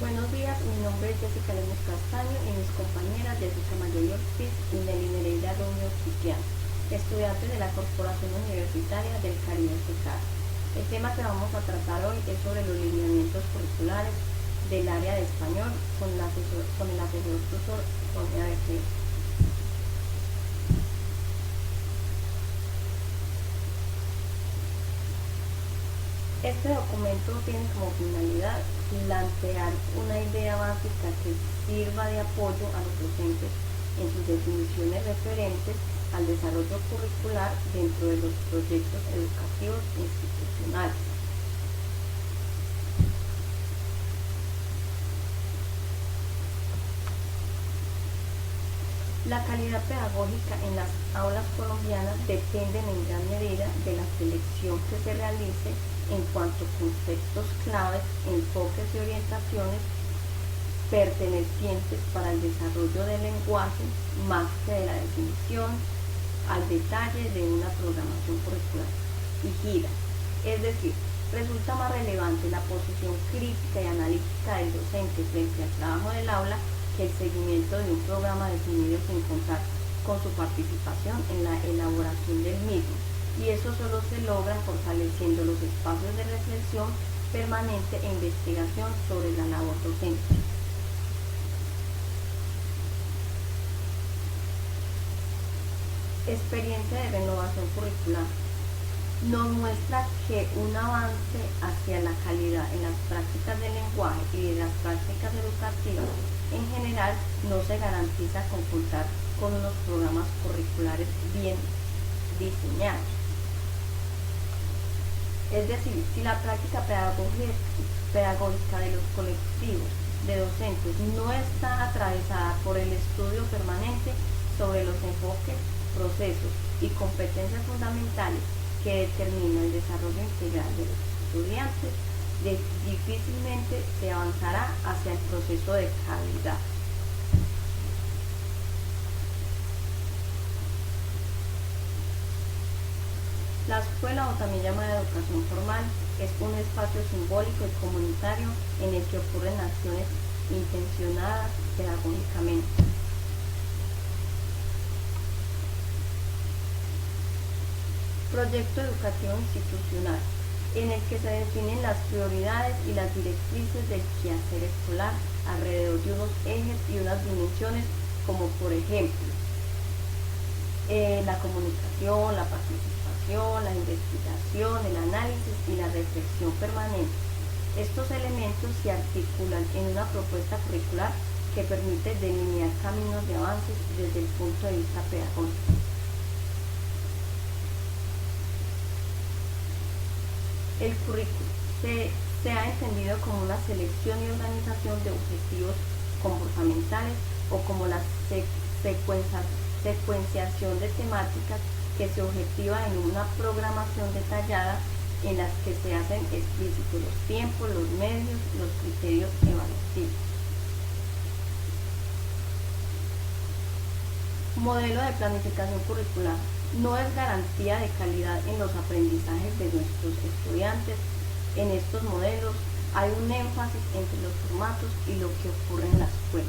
Buenos días, mi nombre es Jessica Lemus Castaño y mis compañeras Jessica Mayoy Ortiz y Nelly Nereida Romeo Cipriano, estudiantes de la Corporación Universitaria del Caribe SECAR. El tema que vamos a tratar hoy es sobre los lineamientos curriculares del área de español con el asesor tutor Sonia Bertell. Este documento tiene como finalidad plantear una idea básica que sirva de apoyo a los docentes en sus definiciones referentes al desarrollo curricular dentro de los proyectos educativos institucionales. La calidad pedagógica en las aulas colombianas depende en gran medida de la selección que se realice en cuanto a conceptos claves, enfoques y orientaciones pertenecientes para el desarrollo del lenguaje, más que de la definición al detalle de una programación curricular y gira. Es decir, resulta más relevante la posición crítica y analítica del docente frente al trabajo del aula que el seguimiento de un programa definido sin contar con su participación en la elaboración del mismo, y eso solo se logra fortaleciendo los espacios de reflexión permanente e investigación sobre la labor docente. Experiencia de renovación curricular nos muestra que un avance hacia la calidad en las prácticas del lenguaje y de las prácticas educativas en general no se garantiza con contar con unos programas curriculares bien diseñados. Es decir, si la práctica pedagógica de los colectivos de docentes no está atravesada por el estudio permanente sobre los enfoques, procesos y competencias fundamentales que determina el desarrollo integral de los estudiantes, difícilmente se avanzará hacia el proceso de calidad. La escuela, o también llamada educación formal, es un espacio simbólico y comunitario en el que ocurren acciones intencionadas pedagógicamente. Proyecto educativo institucional, en el que se definen las prioridades y las directrices del quehacer escolar alrededor de unos ejes y unas dimensiones, como por ejemplo la comunicación, la participación, la investigación, el análisis y la reflexión permanente. Estos elementos se articulan en una propuesta curricular que permite delinear caminos de avances desde el punto de vista pedagógico. El currículo se ha entendido como una selección y organización de objetivos comportamentales o como la secuenciación de temáticas que se objetiva en una programación detallada en las que se hacen explícitos los tiempos, los medios, los criterios evaluativos. Modelo de planificación curricular. No es garantía de calidad en los aprendizajes de nuestros estudiantes. En estos modelos hay un énfasis entre los formatos y lo que ocurre en la escuela.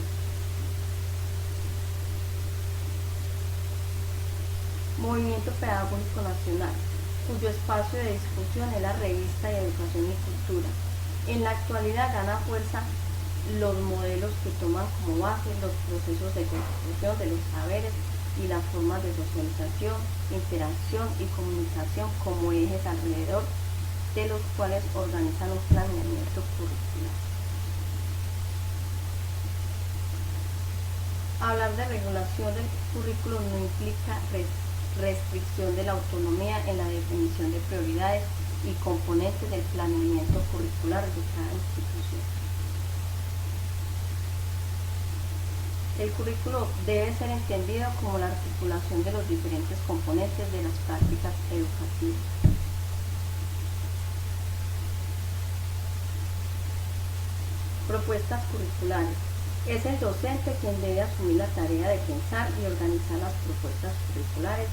Movimiento Pedagógico Nacional, cuyo espacio de discusión es la revista de Educación y Cultura. En la actualidad gana fuerza los modelos que toman como base los procesos de construcción de los saberes y las formas de socialización, interacción y comunicación como ejes alrededor de los cuales organizan un planeamiento curricular. Hablar de regulación del currículo no implica restricción de la autonomía en la definición de prioridades y componentes del planeamiento curricular de cada institución. El currículo debe ser entendido como la articulación de los diferentes componentes de las prácticas educativas. Propuestas curriculares. Es el docente quien debe asumir la tarea de pensar y organizar las propuestas curriculares.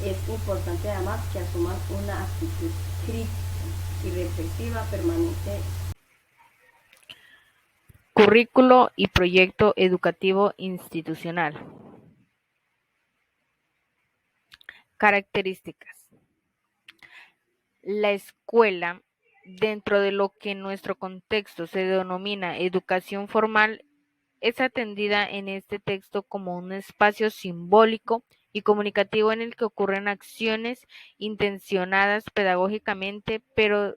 Es importante además que asuman una actitud crítica y reflexiva permanente Currículo y proyecto educativo institucional. Características. La escuela, dentro de lo que en nuestro contexto se denomina educación formal, es atendida en este texto como un espacio simbólico y comunicativo en el que ocurren acciones intencionadas pedagógicamente, pero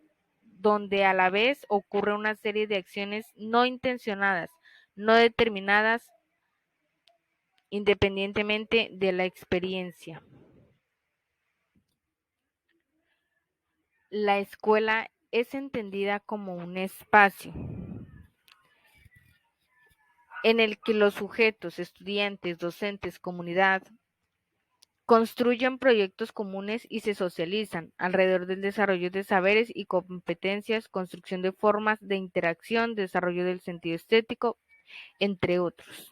donde a la vez ocurre una serie de acciones no intencionadas, no determinadas independientemente de la experiencia. La escuela es entendida como un espacio en el que los sujetos, estudiantes, docentes, comunidad, construyen proyectos comunes y se socializan alrededor del desarrollo de saberes y competencias, construcción de formas de interacción, desarrollo del sentido estético, entre otros.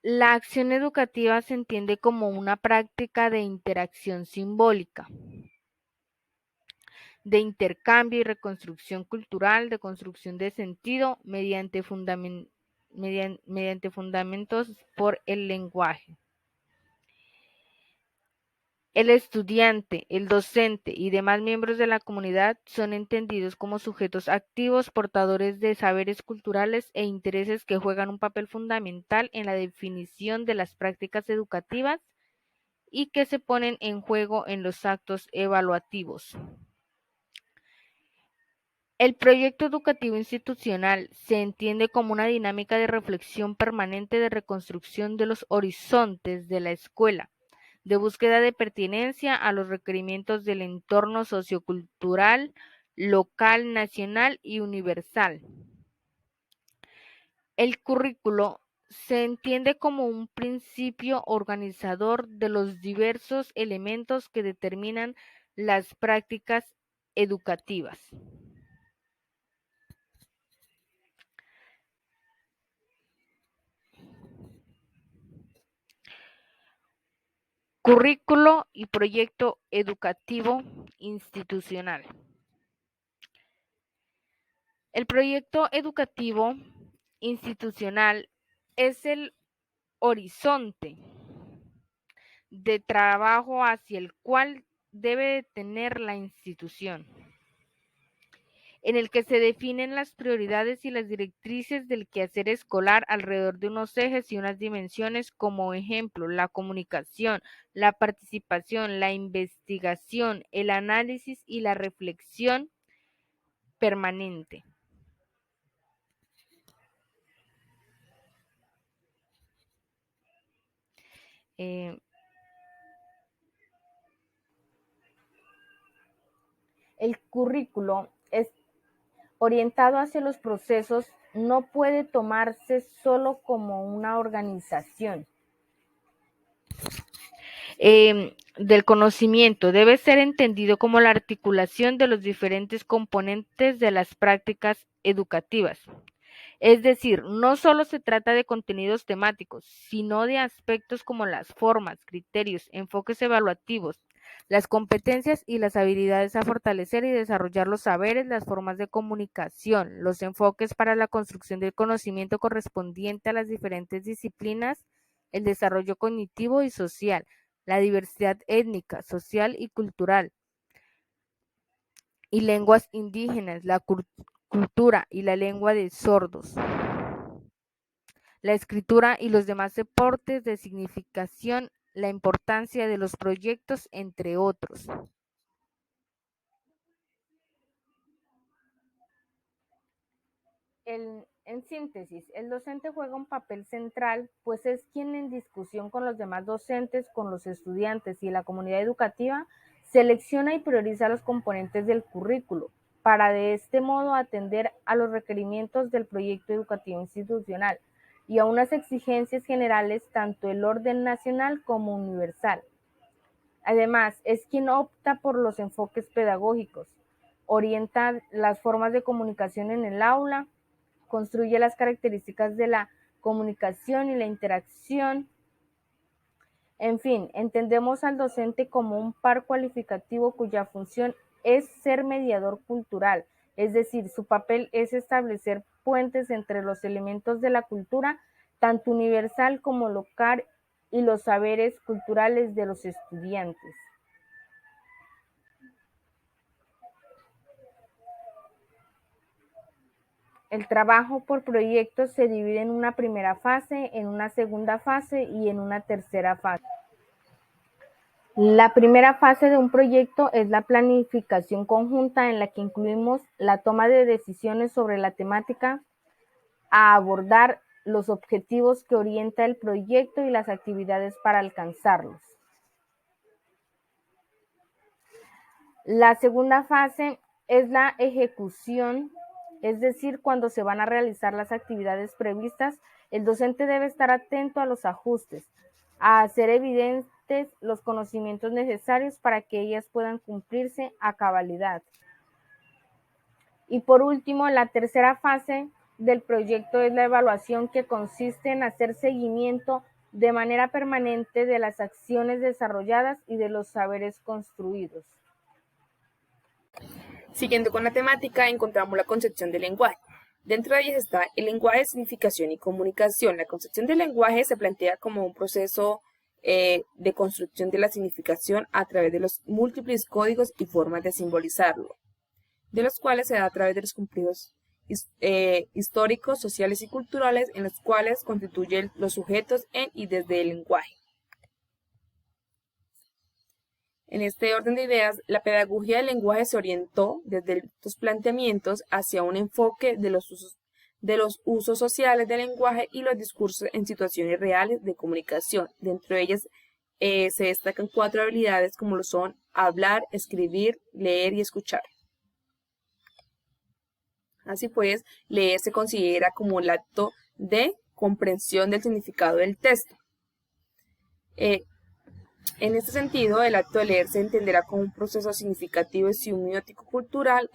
La acción educativa se entiende como una práctica de interacción simbólica, de intercambio y reconstrucción cultural, de construcción de sentido mediante fundamentos por el lenguaje. El estudiante, el docente y demás miembros de la comunidad son entendidos como sujetos activos, portadores de saberes culturales e intereses que juegan un papel fundamental en la definición de las prácticas educativas y que se ponen en juego en los actos evaluativos. El proyecto educativo institucional se entiende como una dinámica de reflexión permanente de reconstrucción de los horizontes de la escuela, de búsqueda de pertinencia a los requerimientos del entorno sociocultural, local, nacional y universal. El currículo se entiende como un principio organizador de los diversos elementos que determinan las prácticas educativas. Currículo y proyecto educativo institucional. El proyecto educativo institucional es el horizonte de trabajo hacia el cual debe tener la institución, en el que se definen las prioridades y las directrices del quehacer escolar alrededor de unos ejes y unas dimensiones, como ejemplo, la comunicación, la participación, la investigación, el análisis y la reflexión permanente. El currículo es orientado hacia los procesos, no puede tomarse solo como una organización del conocimiento, debe ser entendido como la articulación de los diferentes componentes de las prácticas educativas. Es decir, no solo se trata de contenidos temáticos, sino de aspectos como las formas, criterios, enfoques evaluativos, las competencias y las habilidades a fortalecer y desarrollar los saberes, las formas de comunicación, los enfoques para la construcción del conocimiento correspondiente a las diferentes disciplinas, el desarrollo cognitivo y social, la diversidad étnica, social y cultural, y lenguas indígenas, la cultura y la lengua de sordos, la escritura y los demás soportes de significación, la importancia de los proyectos, entre otros. En síntesis, el docente juega un papel central, pues es quien en discusión con los demás docentes, con los estudiantes y la comunidad educativa, selecciona y prioriza los componentes del currículo, para de este modo atender a los requerimientos del proyecto educativo institucional y a unas exigencias generales tanto del orden nacional como universal. Además, es quien opta por los enfoques pedagógicos, orienta las formas de comunicación en el aula, construye las características de la comunicación y la interacción. En fin, entendemos al docente como un par cualificativo cuya función es ser mediador cultural, es decir, su papel es establecer puentes entre los elementos de la cultura, tanto universal como local, y los saberes culturales de los estudiantes. El trabajo por proyectos se divide en una primera fase, en una segunda fase y en una tercera fase. La primera fase de un proyecto es la planificación conjunta, en la que incluimos la toma de decisiones sobre la temática a abordar, los objetivos que orienta el proyecto y las actividades para alcanzarlos. La segunda fase es la ejecución, es decir, cuando se van a realizar las actividades previstas, el docente debe estar atento a los ajustes, a hacer evidentes los conocimientos necesarios para que ellas puedan cumplirse a cabalidad. Y por último, la tercera fase del proyecto es la evaluación, que consiste en hacer seguimiento de manera permanente de las acciones desarrolladas y de los saberes construidos. Siguiendo con la temática, encontramos la concepción del lenguaje. Dentro de ella está el lenguaje, significación y comunicación. La concepción del lenguaje se plantea como un proceso de construcción de la significación a través de los múltiples códigos y formas de simbolizarlo, de los cuales se da a través de los cumplidos históricos, sociales y culturales, en los cuales constituyen los sujetos en y desde el lenguaje. En este orden de ideas, la pedagogía del lenguaje se orientó desde estos planteamientos hacia un enfoque de los usos sociales del lenguaje y los discursos en situaciones reales de comunicación. Dentro de ellas se destacan 4 habilidades, como lo son hablar, escribir, leer y escuchar. Así pues, leer se considera como el acto de comprensión del significado del texto. En este sentido, el acto de leer se entenderá como un proceso significativo y semiótico cultural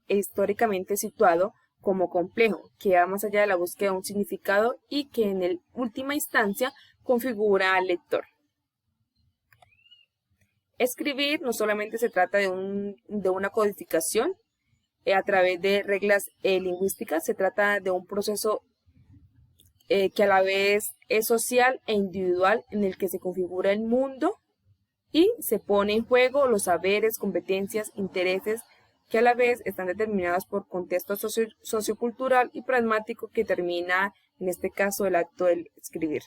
históricamente situado como complejo, que va más allá de la búsqueda de un significado y que en última instancia configura al lector. Escribir no solamente se trata de una codificación a través de reglas lingüísticas, se trata de un proceso que a la vez es social e individual, en el que se configura el mundo y se pone en juego los saberes, competencias, intereses, que a la vez están determinados por contexto sociocultural y pragmático, que termina, en este caso, el acto de escribir.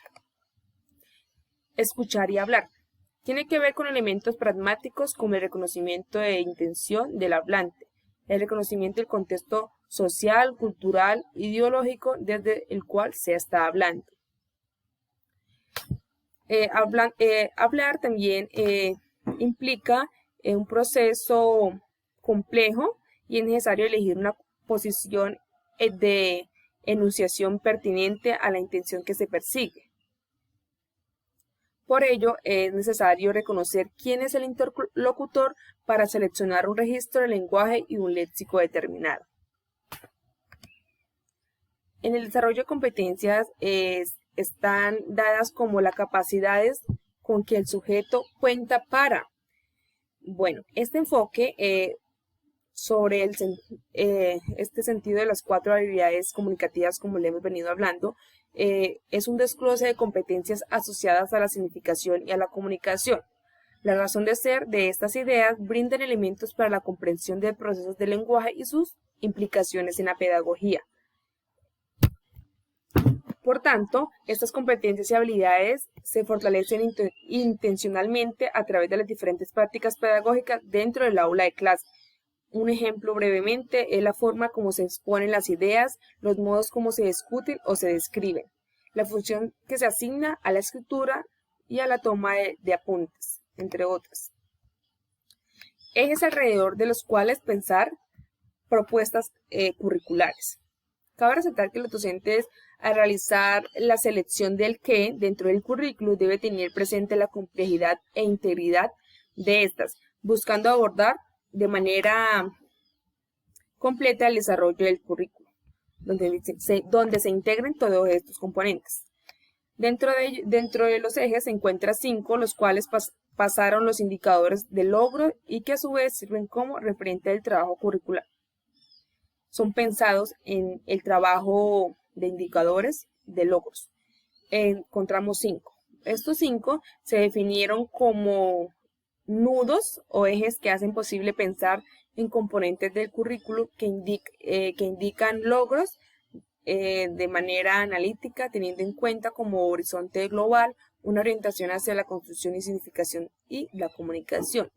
Escuchar y hablar. Tiene que ver con elementos pragmáticos como el reconocimiento de intención del hablante, el reconocimiento del contexto social, cultural, ideológico desde el cual se está hablando. Hablar también implica un proceso complejo y es necesario elegir una posición de enunciación pertinente a la intención que se persigue. Por ello, es necesario reconocer quién es el interlocutor para seleccionar un registro de lenguaje y un léxico determinado. En el desarrollo de competencias están dadas como las capacidades con que el sujeto cuenta para. Bueno, este enfoque sobre este sentido de las 4 habilidades comunicativas, como le hemos venido hablando, es un desglose de competencias asociadas a la significación y a la comunicación. La razón de ser de estas ideas brindan elementos para la comprensión de procesos del lenguaje y sus implicaciones en la pedagogía. Por tanto, estas competencias y habilidades se fortalecen intencionalmente a través de las diferentes prácticas pedagógicas dentro del aula de clase. Un ejemplo brevemente es la forma como se exponen las ideas, los modos como se discuten o se describen, la función que se asigna a la escritura y a la toma de apuntes, entre otras. Ejes alrededor de los cuales pensar propuestas curriculares. Cabe resaltar que los docentes, al realizar la selección del qué dentro del currículo, debe tener presente la complejidad e integridad de estas, buscando abordar de manera completa el desarrollo del currículo, donde se integren todos estos componentes. Dentro de los ejes se encuentran 5, los cuales pasaron los indicadores de logro y que a su vez sirven como referente del trabajo curricular. son pensados en el trabajo de indicadores de logros. Encontramos 5. Estos 5 se definieron como nudos o ejes que hacen posible pensar en componentes del currículo que indican logros de manera analítica, teniendo en cuenta como horizonte global una orientación hacia la construcción y significación y la comunicación.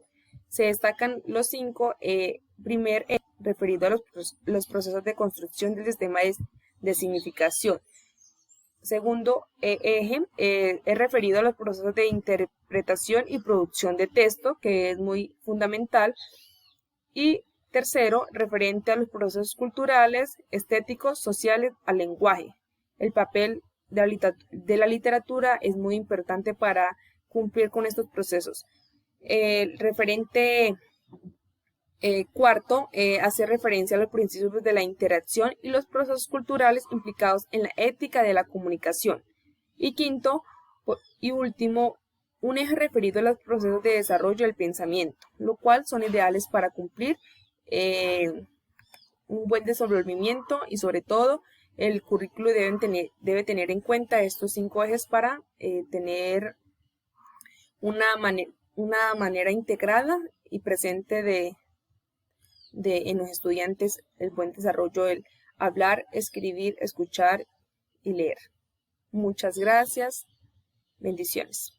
Se destacan los 5. Primer, referido a los procesos de construcción del sistema de significación. Segundo eje es referido a los procesos de interpretación y producción de texto, que es muy fundamental. Y tercero, referente a los procesos culturales, estéticos, sociales, al lenguaje. El papel de la literatura es muy importante para cumplir con estos procesos. El referente cuarto hace referencia a los principios de la interacción y los procesos culturales implicados en la ética de la comunicación. Y quinto y último, un eje referido a los procesos de desarrollo del pensamiento, lo cual son ideales para cumplir un buen desenvolvimiento, y sobre todo el currículo debe tener en cuenta estos 5 ejes para tener una manera integrada y presente en los estudiantes el buen desarrollo del hablar, escribir, escuchar y leer. Muchas gracias. Bendiciones.